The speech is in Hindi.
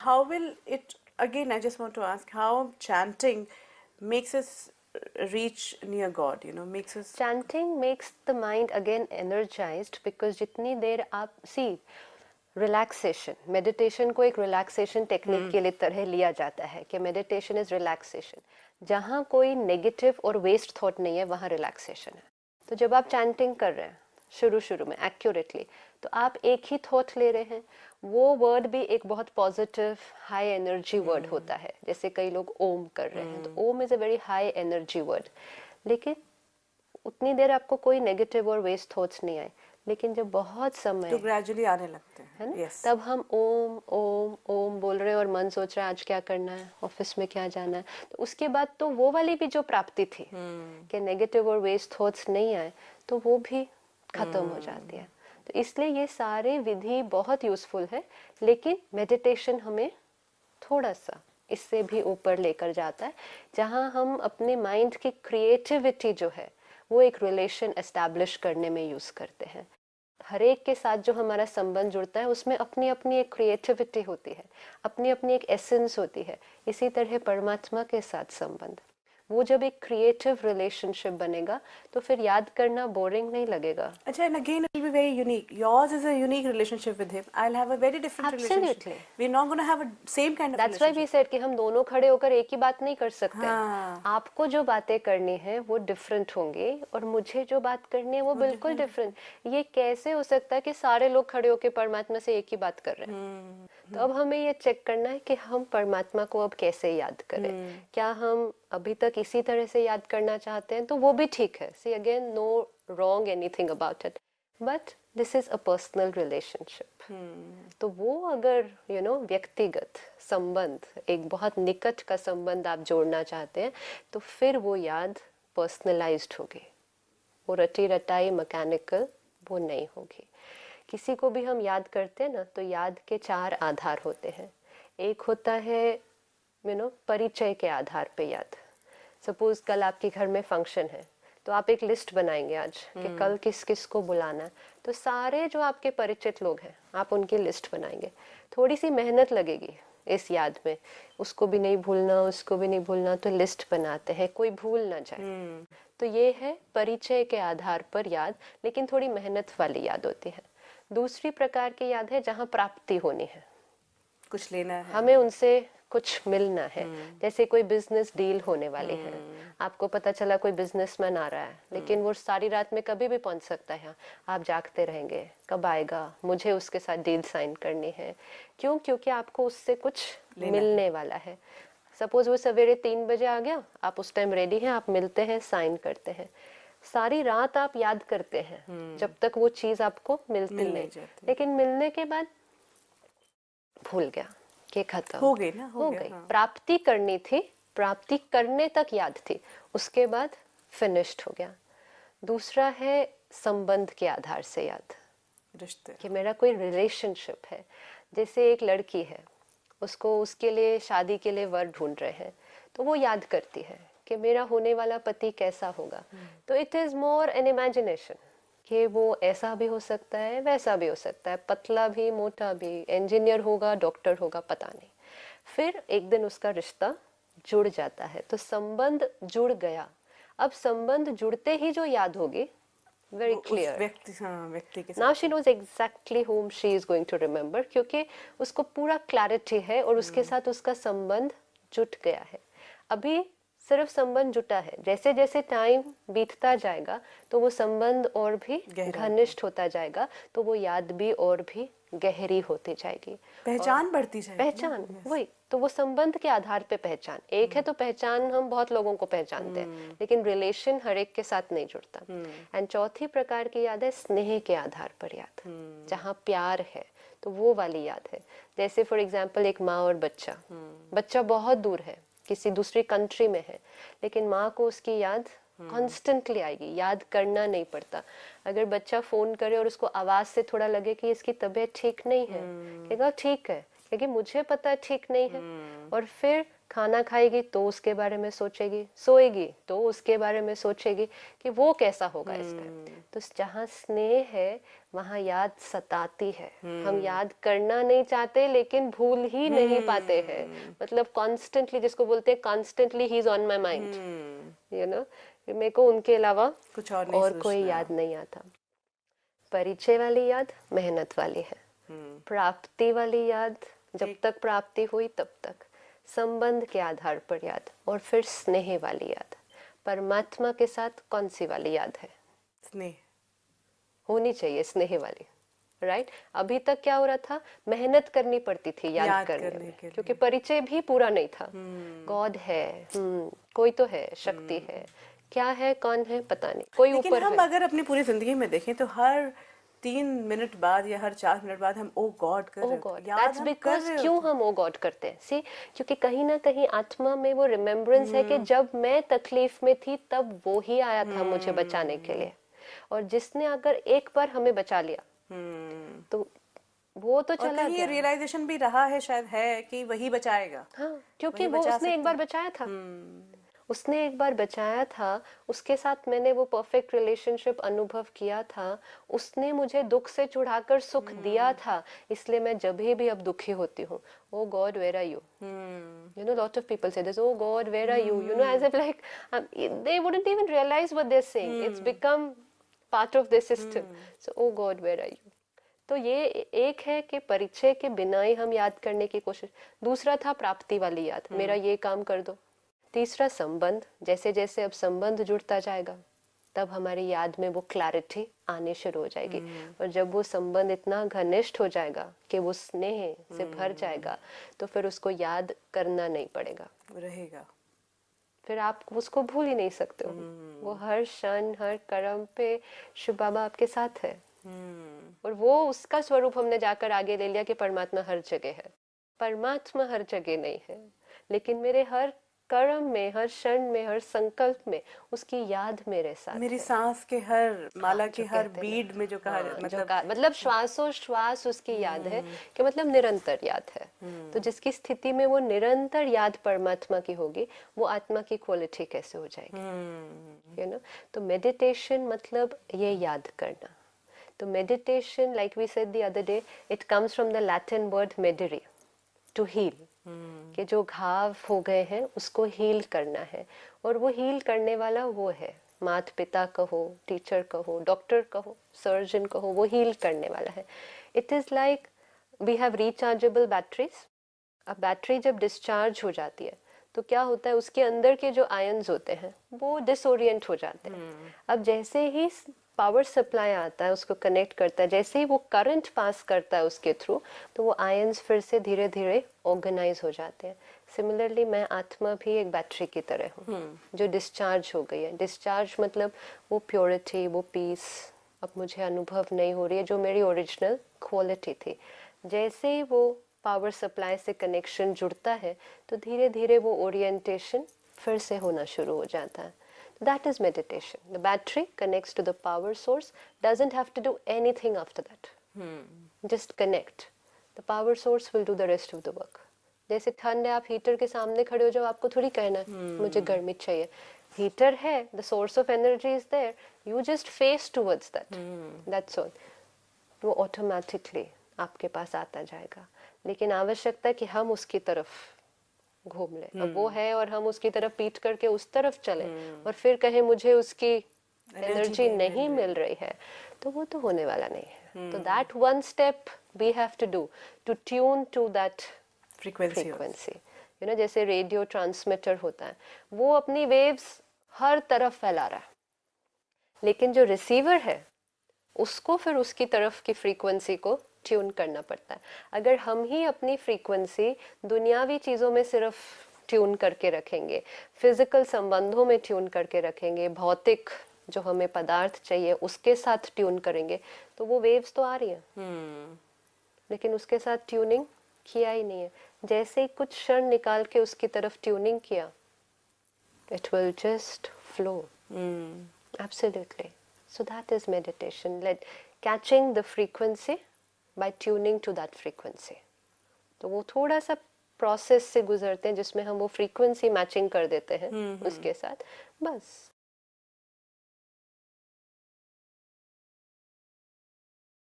How will it, again, I just want to ask, how chanting makes us reach near God, makes us. Chanting makes the mind again energized because जितनी देर आप रिलैक्सेशन, मेडिटेशन को एक रिलैक्सेशन टेक्निक के लिए तरह लिया जाता है कि मेडिटेशन इज रिलैक्सेशन। जहाँ कोई नेगेटिव और वेस्ट थॉट नहीं है वहाँ रिलैक्सेशन है। तो जब आप चैंटिंग कर रहे हैं शुरू में एक्यूरेटली, तो आप एक ही थॉट ले रहे हैं, वो वर्ड भी एक बहुत पॉजिटिव हाई एनर्जी वर्ड होता है। जैसे कई लोग ओम कर रहे हैं, तो Om is a very high energy word, लेकिन उतनी देर आपको कोई नेगेटिव और वेस्ट थॉट्स नहीं आए। लेकिन जब बहुत समय तो ग्रेजुअली आने लगते हैं, है ना, yes. तब हम ओम ओम ओम बोल रहे हैं और मन सोच रहा है आज क्या करना है, ऑफिस में क्या जाना है, तो उसके बाद तो वो वाली भी जो प्राप्ति थी कि नेगेटिव और वेस्ट थॉट्स नहीं आए, तो वो भी खत्म हो जाती है। तो इसलिए ये सारे विधि बहुत यूजफुल है, लेकिन मेडिटेशन हमें थोड़ा सा इससे भी ऊपर लेकर जाता है, जहाँ हम अपने माइंड की क्रिएटिविटी जो है वो एक रिलेशन एस्टैब्लिश करने में यूज करते हैं। हर एक के साथ जो हमारा संबंध जुड़ता है उसमें अपनी अपनी एक क्रिएटिविटी होती है, अपनी अपनी एक एसेंस होती है। इसी तरह परमात्मा के साथ संबंध, वो जब एक क्रिएटिव रिलेशनशिप बनेगा तो फिर याद करना बोरिंग नहीं लगेगा। अच्छा, and again it will be very unique. Yours is a unique relationship with him. I'll have a very different relationship. Absolutely. We're not going to have a same kind of That's why we relationship. said कि हम दोनों खड़े होकर एक ही बात नहीं कर सकते। हाँ. आपको जो बातें करनी है वो डिफरेंट होंगे और मुझे जो बात करनी है वो बिल्कुल डिफरेंट। ये कैसे हो सकता है कि सारे लोग खड़े होकर परमात्मा से एक ही बात कर रहे हैं? तो अब हमें ये चेक करना है कि हम परमात्मा को अब कैसे याद करें। क्या हम अभी तक इसी तरह से याद करना चाहते हैं तो वो भी ठीक है। See again, no wrong anything about it, but this is a personal relationship. तो वो अगर व्यक्तिगत संबंध, एक बहुत निकट का संबंध आप जोड़ना चाहते हैं, तो फिर वो याद पर्सनलाइज्ड होगी, वो रटी रटाई मैकेनिकल वो नहीं होगी। किसी को भी हम याद करते हैं ना, तो याद के 4 आधार होते हैं। एक होता है परिचय के आधार पे याद। सपोज कल आपके घर में फंक्शन है, तो आप एक लिस्ट बनाएंगे आज कि कल किस किस को बुलाना है, तो सारे जो आपके परिचित लोग हैं आप उनकी लिस्ट बनाएंगे। थोड़ी सी मेहनत लगेगी इस याद में, उसको भी नहीं भूलना उसको भी नहीं भूलना, तो लिस्ट बनाते हैं कोई भूल ना जाए। तो ये है परिचय के आधार पर याद, लेकिन थोड़ी मेहनत वाली याद होती है। दूसरी प्रकार की याद है जहाँ प्राप्ति होनी है, कुछ लेना है, हमें उनसे कुछ मिलना है। जैसे कोई बिजनेस डील होने वाली है, आपको पता चला कोई बिजनेसमैन आ रहा है, लेकिन वो सारी रात में कभी भी पहुंच सकता है। आप जागते रहेंगे कब आएगा, मुझे उसके साथ डील साइन करनी है। क्यों? क्योंकि आपको उससे कुछ मिलने वाला है। सपोज वो सवेरे 3 बजे आ गया, आप उस टाइम रेडी हैं, आप मिलते हैं, साइन करते हैं। सारी रात आप याद करते हैं जब तक वो चीज आपको मिलती नहीं, लेकिन मिलने के बाद भूल गया कि खत्म हो गई ना, हो गई। हाँ. प्राप्ति करनी थी, प्राप्ति करने तक याद थी, उसके बाद फिनिश्ड हो गया। दूसरा है संबंध के आधार से याद, रिश्ते, कि मेरा कोई रिलेशनशिप है। जैसे एक लड़की है, उसको उसके लिए शादी के लिए वर ढूंढ रहे हैं, तो वो याद करती है कि मेरा होने वाला पति कैसा होगा। तो it is more N imagination कि वो ऐसा भी हो सकता है वैसा भी हो सकता है, पतला भी मोटा भी, इंजीनियर होगा डॉक्टर होगा, पता नहीं। फिर एक दिन उसका रिश्ता जुड़ जाता है, तो संबंध जुड़ गया। अब संबंध जुड़ते ही जो याद होगी very clear, व्यक्ति के now she knows exactly whom she is going to remember, क्योंकि उसको पूरा क्लैरिटी है और उसके साथ उसका संबंध जुट गया है। अभी सिर्फ संबंध जुटा है, जैसे जैसे टाइम बीतता जाएगा तो वो संबंध और भी घनिष्ठ होता जाएगा, तो वो याद भी और भी गहरी होती जाएगी, पहचान बढ़ती जाएगी। पहचान वही, तो वो संबंध के आधार पे पहचान एक है। तो पहचान हम बहुत लोगों को पहचानते हैं, लेकिन रिलेशन हर एक के साथ नहीं जुड़ता। एंड चौथी प्रकार की याद है स्नेह के आधार पर याद, जहाँ प्यार है, तो वो वाली याद है। जैसे फॉर एग्जाम्पल एक माँ और बच्चा, बच्चा बहुत दूर है, किसी दूसरी कंट्री में है, लेकिन माँ को उसकी याद कॉन्स्टेंटली आएगी, याद करना नहीं पड़ता। अगर बच्चा फोन करे और उसको आवाज से थोड़ा लगे कि इसकी तबीयत ठीक नहीं है, कहेगा ठीक है, क्योंकि मुझे पता है ठीक नहीं है। और फिर खाना खाएगी तो उसके बारे में सोचेगी, सोएगी तो उसके बारे में सोचेगी कि वो कैसा होगा इस टाइम। तो जहाँ स्नेह है वहाँ याद सताती है। हम याद करना नहीं चाहते लेकिन भूल ही नहीं पाते हैं। मतलब कॉन्स्टेंटली, जिसको बोलते हैं constantly he is on my mind, you know, मेरे को उनके अलावा कुछ और नहीं और कोई सोचना। याद नहीं आता। परिचय वाली याद मेहनत वाली है, प्राप्ति वाली याद जब तक प्राप्ति हुई तब तक, संबंध के आधार पर याद, और फिर स्नेह वाली याद। परमात्मा के साथ कौन सी वाली याद है? स्नेह होनी चाहिए स्नेह वाली, राइट? अभी तक क्या हो रहा था, मेहनत करनी पड़ती थी याद करने में, के क्योंकि परिचय भी पूरा नहीं था। गॉड है, कोई तो है, शक्ति है, क्या है, कौन है पता नहीं, कोई लेकिन ऊपर हम है। अगर अपनी पूरी जिंदगी में देखें तो हर 3 मिनट बाद या हर 4 मिनट बाद हम ओ गॉड कर ओ रहे गॉड, होते हैं, याद दैट्स हम कर बिकॉज रहे क्यों होते हम ओ गॉड करते हैं? सी, क्योंकि कहीं ना कहीं आत्मा में वो रिमेम्बरेंस है कि जब मैं तकलीफ में थी तब वो ही आया था मुझे बचाने के लिए, और जिसने अगर एक बार हमें बचा लिया तो वो तो और चला कहीं ये गया। रियलाइजेशन भी रहा है शायद है कि वही बचाएगा, हाँ, क्योंकि वही वो बचा उसने एक सकता बार है। बचाया था, उसने एक बार बचाया था, उसके साथ मैंने वो परफेक्ट रिलेशनशिप अनुभव किया था, उसने मुझे दुख से छुड़ाकर सुख दिया था, इसलिए मैं जब भी अब दुखी होती हूँ, oh God where are you? You know, lot of people say this, oh God, where are you? You know, as if like they wouldn't even realize what they're saying. It's become part of their system. So, oh God, where are you? तो ये एक है कि परिचय के बिना ही हम याद करने की कोशिश। दूसरा था प्राप्ति वाली याद, मेरा ये काम कर दो। तीसरा संबंध, जैसे जैसे अब संबंध जुड़ता जाएगा तब हमारी याद में वो क्लैरिटी आनी शुरू हो जाएगी, और जब वो संबंध इतना घनिष्ठ हो जाएगा कि वो स्नेह से भर जाएगा तो फिर उसको याद करना नहीं पड़ेगा, रहेगा। फिर आप उसको भूल ही नहीं सकते हो। वो हर क्षण हर कर्म पे शिव बाबा आपके साथ है, और वो उसका स्वरूप हमने जाकर आगे ले लिया कि परमात्मा हर जगह है। परमात्मा हर जगह नहीं है, लेकिन मेरे हर कर्म में, हर क्षण में, हर संकल्प में उसकी याद मेरे साथ मेरी है। सांस के हर माला की जो हर कहते हैं बीड में जो कहा हाँ, मतलब मतलब श्वासोश्वास उसकी याद है, कि मतलब निरंतर याद है। तो जिसकी स्थिति में वो निरंतर याद परमात्मा की होगी, वो आत्मा की क्वालिटी कैसे हो जाएगी, यू नो? तो मेडिटेशन मतलब ये याद करना। तो meditation, like we said the other day, it comes from the Latin word mederi, to heal, कि जो घाव हो गए हैं उसको हील करना है, और वो हील करने वाला वो है, माता पिता कहो, टीचर कहो, डॉक्टर कहो, सर्जन कहो, वो हील करने वाला है। It is like we have rechargeable batteries. अब बैटरी जब डिस्चार्ज हो जाती है तो क्या होता है, उसके अंदर के जो आयन्स होते हैं वो डिसोरिएंट हो जाते हैं। अब जैसे ही पावर सप्लाई आता है, उसको कनेक्ट करता है, जैसे ही वो करंट पास करता है उसके थ्रू, तो वो आयन्स फिर से धीरे धीरे ऑर्गेनाइज हो जाते हैं। सिमिलरली मैं आत्मा भी एक बैटरी की तरह हूँ जो डिस्चार्ज हो गई है। डिस्चार्ज मतलब वो प्योरिटी, वो पीस अब मुझे अनुभव नहीं हो रही है जो मेरी ओरिजिनल क्वालिटी थी। जैसे ही वो पावर सप्लाई से कनेक्शन जुड़ता है तो धीरे धीरे वो ओरिएंटेशन फिर से होना शुरू हो जाता है। That is meditation. The battery connects to the power source, doesn't have to do anything after that. Just connect. The power source will do the rest of the work. जैसे ठंड है, आप हीटर के सामने खड़े हो जाओ, आपको थोड़ी कहना है मुझे गर्मी चाहिए। हीटर है, the source of energy is there. You just face towards that. That's all. वो ऑटोमेटिकली आपके पास आता जाएगा, लेकिन आवश्यकता है कि हम उसकी तरफ घूम ले। अब वो है और हम उसकी तरफ पीठ करके उस तरफ चले और फिर कहे मुझे उसकी एनर्जी नहीं मिल रही है, तो वो तो होने वाला नहीं है। तो that one step we have to do to tune to that frequency. You know, जैसे रेडियो ट्रांसमीटर होता है, वो अपनी वेव्स हर तरफ फैला रहा है, लेकिन जो रिसीवर है उसको फिर उसकी तरफ की फ्रीक्वेंसी को ट्यून करना पड़ता है। अगर हम ही अपनी फ्रीक्वेंसी दुनियावी चीज़ों में सिर्फ ट्यून करके रखेंगे, फिजिकल संबंधों में ट्यून करके रखेंगे, भौतिक जो हमें पदार्थ चाहिए उसके साथ ट्यून करेंगे, तो वो वेव्स तो आ रही हैं लेकिन उसके साथ ट्यूनिंग किया ही नहीं है। जैसे ही कुछ क्षण निकाल के उसकी तरफ ट्यूनिंग किया, it will just flow absolutely. So that is meditation, like catching the frequency by tuning to that frequency. तो वो थोड़ा सा प्रोसेस से गुजरते हैं जिसमें हम वो फ्रीक्वेंसी मैचिंग कर देते हैं उसके साथ, बस